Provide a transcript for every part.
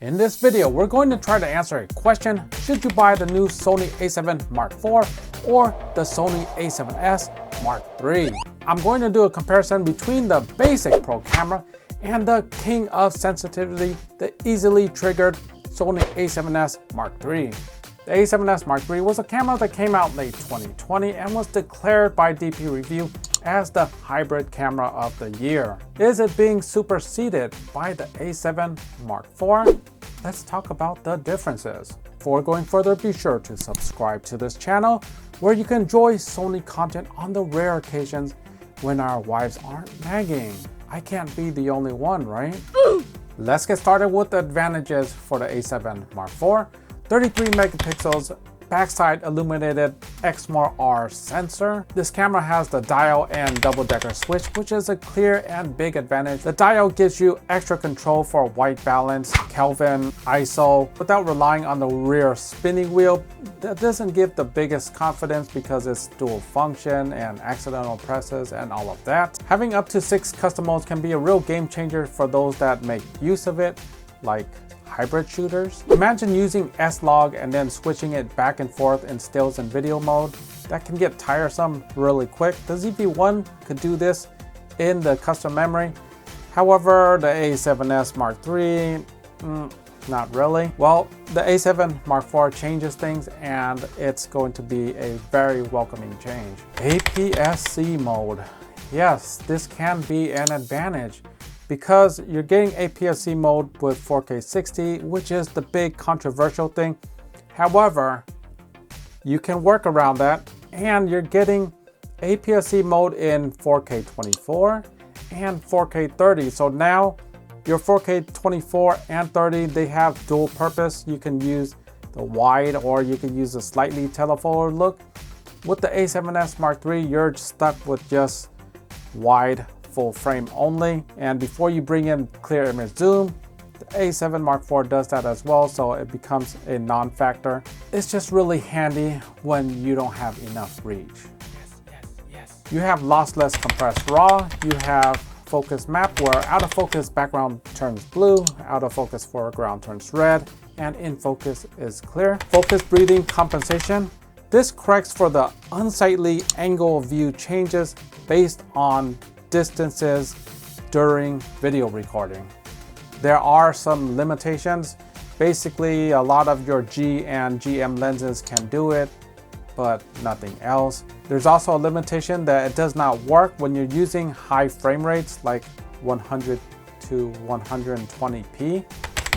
In this video, we're going to try to answer a question: should you buy the new Sony a7 Mark IV or the Sony a7S Mark III? I'm going to do a comparison between the basic pro camera and the king of sensitivity, the easily triggered Sony a7S Mark III. The a7S Mark III was a camera that came out late 2020 and was declared by DP Review as the hybrid camera of the year. Is it being superseded by the a7 Mark IV? Let's talk about the differences. Before going further, be sure to subscribe to this channel where you can enjoy Sony content on the rare occasions when our wives aren't nagging. I can't be the only one, right? Let's get started with the advantages for the a7 Mark IV. 33 megapixels backside illuminated Exmor R sensor. This camera has the dial and double-decker switch, which is a clear and big advantage. The dial gives you extra control for white balance, Kelvin, ISO, without relying on the rear spinning wheel. That doesn't give the biggest confidence because it's dual function and accidental presses and all of that. Having up to 6 custom modes can be a real game changer for those that make use of it, like hybrid shooters. Imagine using S-Log and then switching it back and forth in stills and video mode. That can get tiresome really quick. The ZV-1 could do this in the custom memory. However, the a7S Mark III, not really. Well, the a7 Mark IV changes things, and it's going to be a very welcoming change. APS-C mode. Yes, this can be an advantage, because you're getting APS-C mode with 4K 60, which is the big controversial thing. However, you can work around that, and you're getting APS-C mode in 4K 24 and 4K 30. So now your 4K 24 and 30, they have dual purpose. You can use the wide or you can use a slightly teleforward look. With the a7S Mark III, you're stuck with just wide full frame only, and before you bring in clear image zoom, the a7 Mark IV does that as well, so it becomes a non-factor. It's just really handy when you don't have enough reach. Yes. You have lossless compressed RAW, you have focus map where out of focus background turns blue, out of focus foreground turns red, and in focus is clear. Focus breathing compensation. This corrects for the unsightly angle view changes based on distances during video recording. There are some limitations. Basically, a lot of your G and GM lenses can do it, but nothing else. There's also a limitation that it does not work when you're using high frame rates like 100 to 120p.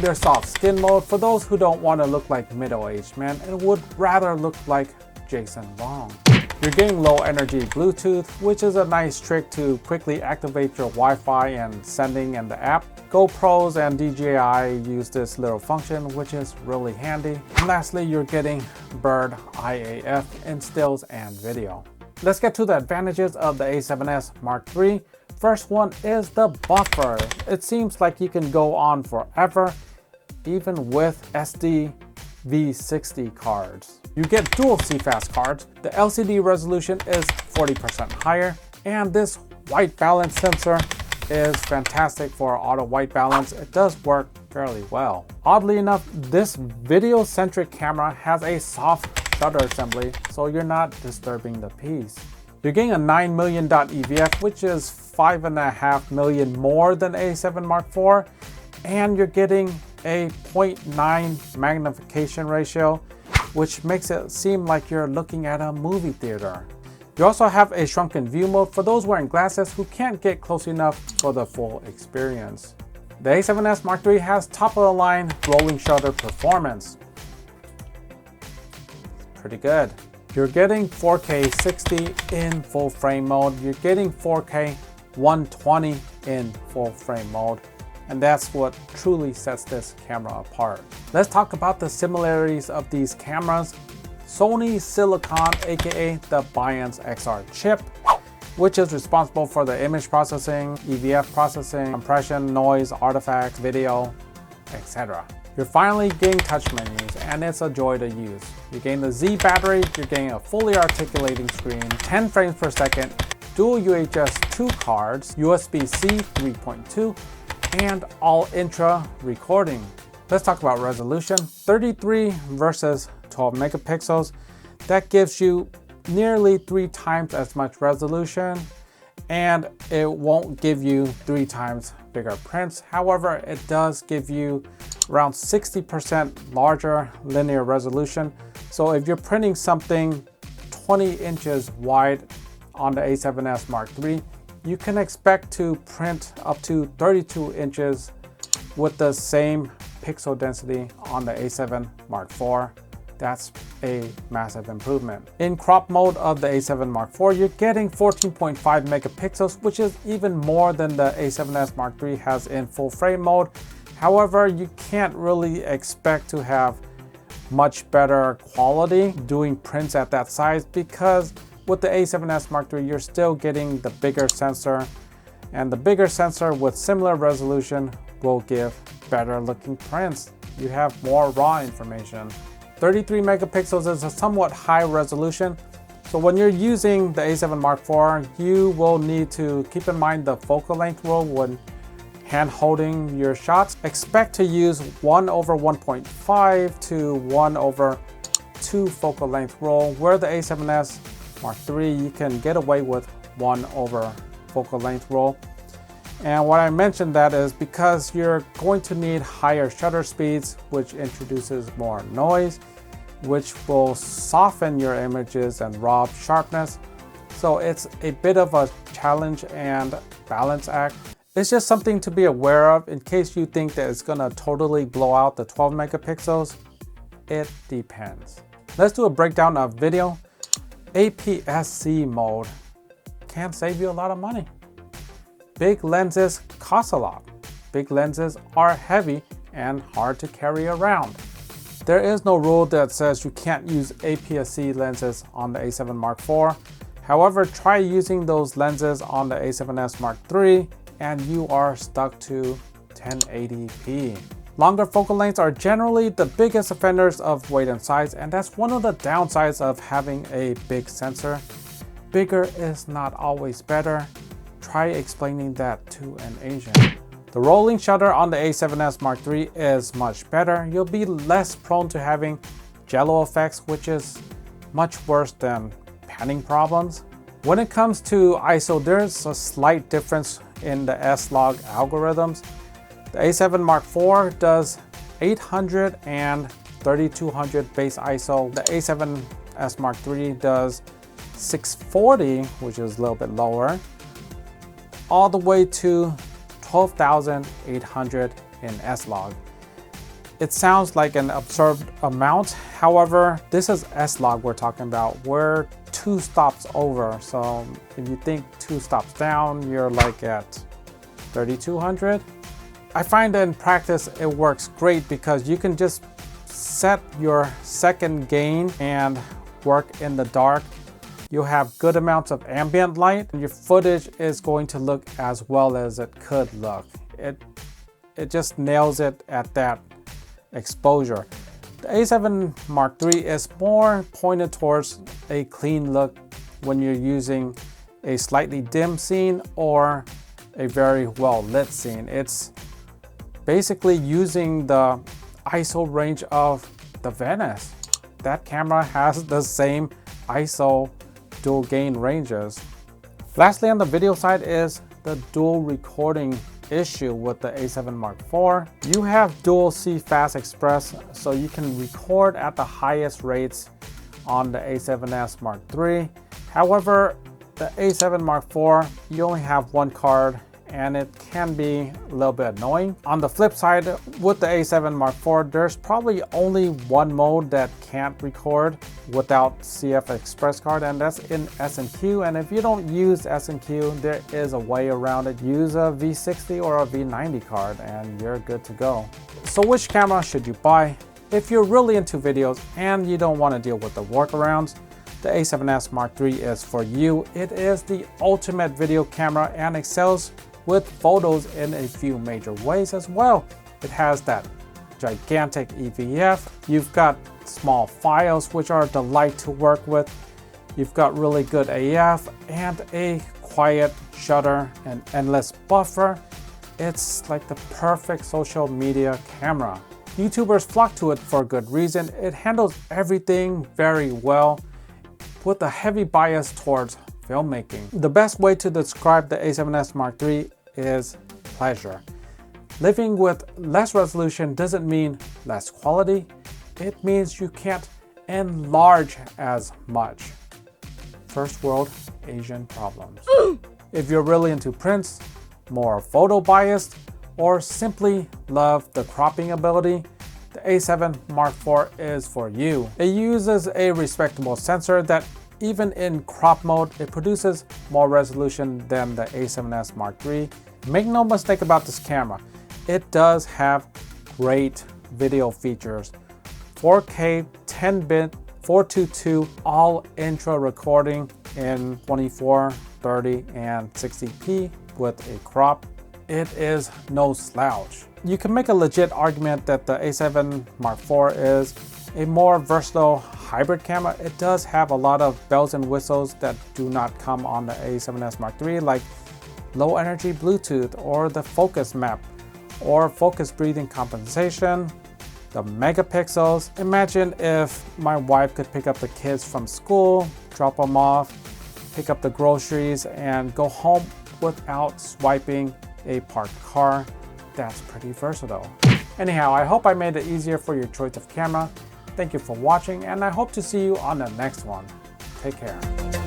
There's soft skin mode for those who don't want to look like middle-aged men and would rather look like Jason Long. You're getting low energy Bluetooth, which is a nice trick to quickly activate your Wi-Fi and sending in the app. GoPros and DJI use this little function, which is really handy. And lastly, you're getting Bird IAF in stills and video. Let's get to the advantages of the a7S Mark III. First one is the buffer. It seems like you can go on forever, even with SD V60 cards. You get dual CFast cards. The LCD resolution is 40% higher, and this white balance sensor is fantastic for auto white balance. It does work fairly well. Oddly enough, this video-centric camera has a soft shutter assembly, so you're not disturbing the piece. You're getting a 9 million .EVF, which is 5.5 million more than a7 Mark IV, and you're getting a 0.9 magnification ratio, which makes it seem like you're looking at a movie theater. You also have a shrunken view mode for those wearing glasses who can't get close enough for the full experience. The a7S Mark III has top-of-the-line rolling shutter performance. Pretty good. You're getting 4K 60 in full frame mode. You're getting 4K 120 in full frame mode. And that's what truly sets this camera apart. Let's talk about the similarities of these cameras. Sony Silicon, aka the Biance XR chip, which is responsible for the image processing, EVF processing, compression, noise, artifacts, video, etc. You're finally getting touch menus, and it's a joy to use. You're getting the Z battery, you're getting a fully articulating screen, 10 frames per second, dual UHS 2 cards, USB-C 3.2, and all intra recording. Let's talk about resolution. 33 versus 12 megapixels. That gives you nearly 3 times as much resolution, and it won't give you 3 times bigger prints. However, it does give you around 60% larger linear resolution. So if you're printing something 20 inches wide on the A7S Mark III, you can expect to print up to 32 inches with the same pixel density on the A7 Mark IV. That's a massive improvement. In crop mode of the A7 Mark IV, you're getting 14.5 megapixels, which is even more than the A7S Mark III has in full frame mode. However, you can't really expect to have much better quality doing prints at that size, because with the A7S Mark III, you're still getting the bigger sensor, and the bigger sensor with similar resolution will give better looking prints. You have more raw information. 33 megapixels is a somewhat high resolution. So when you're using the A7 Mark IV, you will need to keep in mind the focal length rule when hand holding your shots. Expect to use 1/1.5 to 1/2 focal length rule, where the A7S Mark III, you can get away with 1/4 focal length rule. And what I mentioned that is because you're going to need higher shutter speeds, which introduces more noise, which will soften your images and rob sharpness. So it's a bit of a challenge and balance act. It's just something to be aware of in case you think that it's gonna totally blow out the 12 megapixels. It depends. Let's do a breakdown of video. APS-C mode can save you a lot of money. Big lenses cost a lot. Big lenses are heavy and hard to carry around. There is no rule that says you can't use APS-C lenses on the A7 Mark IV. However, try using those lenses on the A7S Mark III and you are stuck to 1080p. Longer focal lengths are generally the biggest offenders of weight and size, and that's one of the downsides of having a big sensor. Bigger is not always better. Try explaining that to an Asian. The rolling shutter on the A7S Mark III is much better. You'll be less prone to having jello effects, which is much worse than panning problems. When it comes to ISO, there's a slight difference in the S-Log algorithms. The A7 Mark IV does 800 and 3200 base ISO. The A7S Mark III does 640, which is a little bit lower, all the way to 12,800 in S-Log. It sounds like an absurd amount. However, this is S-Log we're talking about. We're 2 stops over. So if you think 2 stops down, you're like at 3,200. I find that in practice, it works great because you can just set your second gain and work in the dark. You'll have good amounts of ambient light and your footage is going to look as well as it could look. It just nails it at that exposure. The A7 Mark III is more pointed towards a clean look when you're using a slightly dim scene or a very well lit scene. It's basically using the ISO range of the Venice. That camera has the same ISO dual gain ranges. Lastly, on the video side is the dual recording issue with the A7 Mark IV. You have dual CFast Express, so you can record at the highest rates on the A7S Mark III. However, the A7 Mark IV, you only have one card and it can be a little bit annoying. On the flip side, with the A7 Mark IV, there's probably only one mode that can't record without CF Express card, and that's in S&Q. And if you don't use S&Q, there is a way around it. Use a V60 or a V90 card and you're good to go. So which camera should you buy? If you're really into videos and you don't want to deal with the workarounds, the A7S Mark III is for you. It is the ultimate video camera and excels with photos in a few major ways as well. It has that gigantic EVF. You've got small files, which are a delight to work with. You've got really good AF and a quiet shutter and endless buffer. It's like the perfect social media camera. YouTubers flock to it for a good reason. It handles everything very well with a heavy bias towards filmmaking. The best way to describe the A7S Mark III is pleasure. Living with less resolution doesn't mean less quality. It means you can't enlarge as much. First world Asian problems. If you're really into prints, more photo biased, or simply love the cropping ability, the A7 Mark IV is for you. It uses a respectable sensor that even in crop mode, it produces more resolution than the A7S Mark III. Make no mistake about this camera, it does have great video features. 4K 10-bit 422 all intro recording in 24, 30, and 60p with a crop. It is no slouch. You can make a legit argument that the A7 Mark IV is a more versatile hybrid camera. It does have a lot of bells and whistles that do not come on the A7S Mark III, like low energy Bluetooth, or the focus map, or focus breathing compensation, the megapixels. Imagine if my wife could pick up the kids from school, drop them off, pick up the groceries, and go home without swiping a parked car. That's pretty versatile. Anyhow, I hope I made it easier for your choice of camera. Thank you for watching, and I hope to see you on the next one. Take care.